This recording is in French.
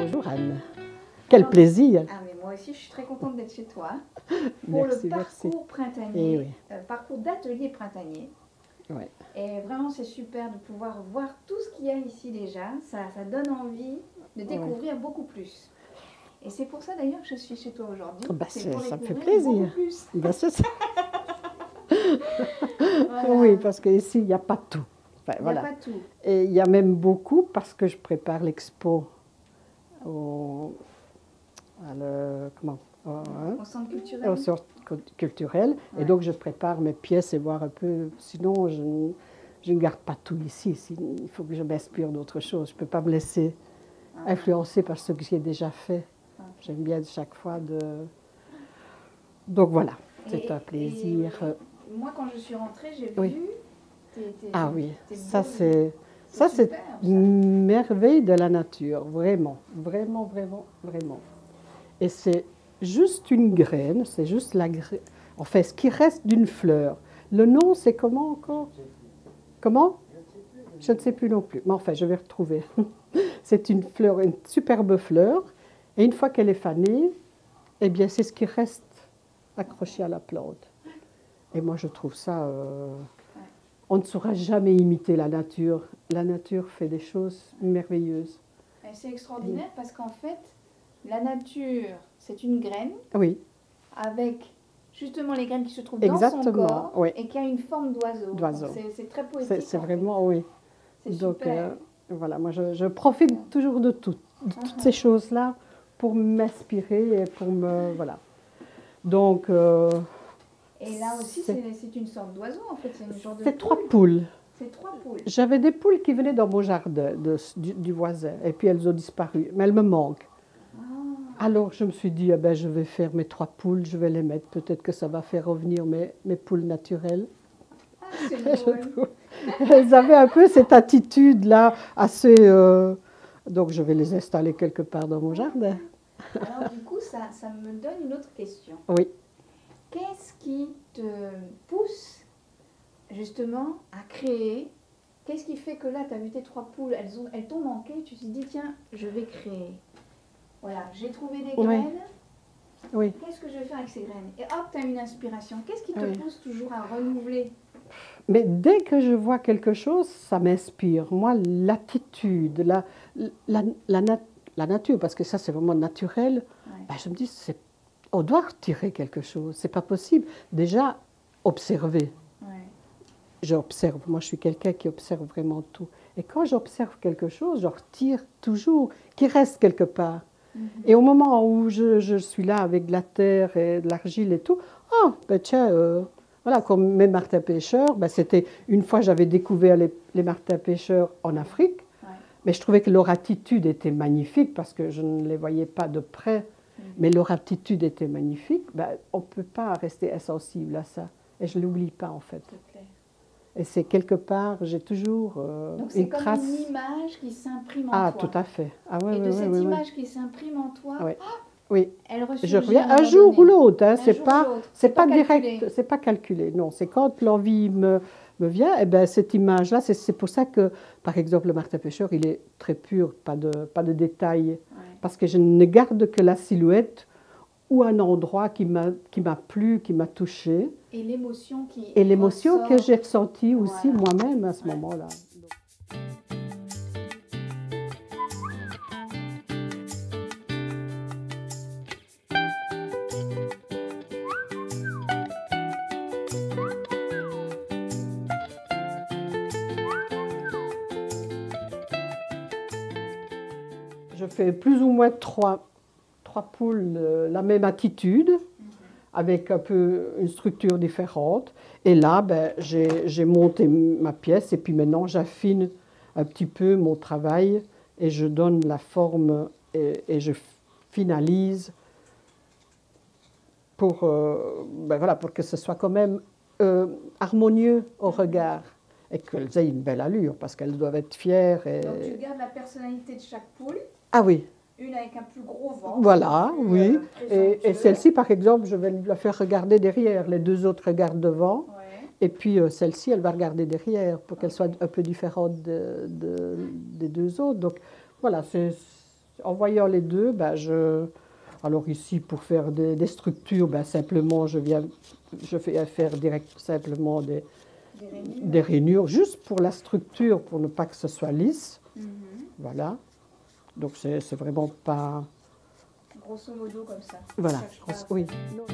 Bonjour Anne. Quel Alors, plaisir. Ah, mais moi aussi, je suis très contente d'être chez toi pour Merci, le merci. parcours printanier, Eh oui. parcours d'atelier printanier. Ouais. Et vraiment, c'est super de pouvoir voir tout ce qu'il y a ici déjà. Ça donne envie de découvrir beaucoup plus. Et c'est pour ça d'ailleurs que je suis chez toi aujourd'hui. Bah, c'est pour ça me fait découvrir plaisir. beaucoup plus. Bah, c'est ça. Voilà. Oui, parce qu'ici, il n'y a pas tout. Enfin, Il n'y a voilà. pas tout. Et il y a même beaucoup parce que je prépare l'expo au, Au centre culturel. au centre culturel. Ouais. Et donc, je prépare mes pièces et voir un peu. Sinon, je ne garde pas tout ici. Il faut que je m'inspire d'autre chose. Je ne peux pas me laisser influencer par ce que j'ai déjà fait. Ok. J'aime bien chaque fois de. Donc voilà, c'est un Et plaisir. moi, quand je suis rentrée, j'ai Oui. vu. Ah oui, tes ça beaux- c'est super, ça. une merveille de la nature, vraiment, vraiment, vraiment, vraiment. Et c'est juste une graine, c'est juste la graine, en fait, ce qui reste d'une fleur. Le nom, c'est comment encore? Comment? Je ne sais plus non plus, mais enfin, je vais retrouver. C'est une fleur, une superbe fleur, et une fois qu'elle est fanée, eh bien, c'est ce qui reste accroché à la plante. Et moi, je trouve ça... on ne saura jamais imiter la nature. La nature fait des choses merveilleuses. Et c'est extraordinaire parce qu'en fait, la nature, c'est une graine Oui, avec justement les graines qui se trouvent dans son exactement, corps oui. et qui a une forme d'oiseau. D'oiseau. Donc c'est très poétique. C'est en fait. vraiment, oui. C'est Donc, super. voilà, moi, je profite toujours de toutes ces choses-là pour m'inspirer et pour me... Voilà. Donc, Et là aussi, c'est une sorte d'oiseau en fait. C'est une sorte de c'est 3 poule. poules. C'est 3 poules. J'avais des poules qui venaient dans mon jardin du voisin, et puis elles ont disparu, mais elles me manquent. Alors je me suis dit, eh ben, je vais faire mes 3 poules, je vais les mettre, peut-être que ça va faire revenir mes poules naturelles. Ah, c'est Je drôle. trouve. Elles avaient un peu cette attitude-là, assez... donc je vais les installer quelque part dans mon jardin. Alors du coup, ça me donne une autre question. Oui. Qu'est-ce qui te pousse justement à créer? Qu'est-ce qui fait que là, tu as vu tes 3 poules, elles t'ont manqué, tu t'es dit, tiens, je vais créer. Voilà, j'ai trouvé des Oui. graines, Oui. qu'est-ce que je vais faire avec ces graines? Et hop, tu as une inspiration. Qu'est-ce qui te Oui. pousse toujours à renouveler? Mais dès que je vois quelque chose, ça m'inspire. Moi, l'attitude, la nature, parce que ça c'est vraiment naturel, Ouais. ben, je me dis, on doit retirer quelque chose. C'est pas possible. Déjà, observer. Ouais. J'observe. Moi, je suis quelqu'un qui observe vraiment tout. Et quand j'observe quelque chose, je retire toujours, qui reste quelque part. Et au moment où je suis là avec de la terre et de l'argile et tout, oh, ben tiens, voilà, comme mes martins pêcheurs, ben c'était une fois j'avais découvert les martins pêcheurs en Afrique, Ouais. mais je trouvais que leur attitude était magnifique parce que je ne les voyais pas de près, mais leur attitude était magnifique. Ben, on ne peut pas rester insensible à ça. Et je ne l'oublie pas en fait. C'est clair. Et c'est quelque part, j'ai toujours Donc c'est une comme trace. une image qui s'imprime en Ah, toi. tout à fait. Ah, ouais, Et de ouais, cette ouais, ouais, image qui s'imprime en toi, ouais. Oui. elle ressurgit Je à reviens un moment jour ou donné. l'autre, hein, Un c'est jour pas, ou l'autre. c'est pas calculé. direct, c'est pas calculé. Non, c'est quand l'envie me vient, et ben cette image-là, c'est pour ça que, par exemple, le martin pêcheur, il est très pur, pas de détails, Ouais. parce que je ne garde que la silhouette ou un endroit qui m'a plu, qui m'a touché, Et l'émotion qui et l'émotion que ressort. j'ai ressentie aussi Voilà. moi-même à ce Ouais. moment-là. Je fais plus ou moins trois poules, la même attitude, avec un peu une structure différente. Et là, ben, j'ai monté ma pièce et puis maintenant j'affine un petit peu mon travail et je donne la forme et je finalise pour, ben voilà, pour que ce soit quand même harmonieux au regard et qu'elles aient une belle allure parce qu'elles doivent être fières. Et... Donc tu gardes la personnalité de chaque poule, Ah oui. une avec un plus gros ventre. Voilà, plus, oui. Et présomptueux. celle-ci, par exemple, je vais la faire regarder derrière. Les 2 autres regardent devant. Ouais. Et puis celle-ci, elle va regarder derrière pour qu'elle soit un peu différente des 2 autres. Donc voilà, En voyant les deux, ben, alors ici, pour faire des structures, ben, simplement, je fais faire simplement des rainures, juste pour la structure, pour ne pas que ce soit lisse. Voilà. Donc, c'est vraiment pas... Grosso modo comme ça. Voilà. Ça, je Oui. parle.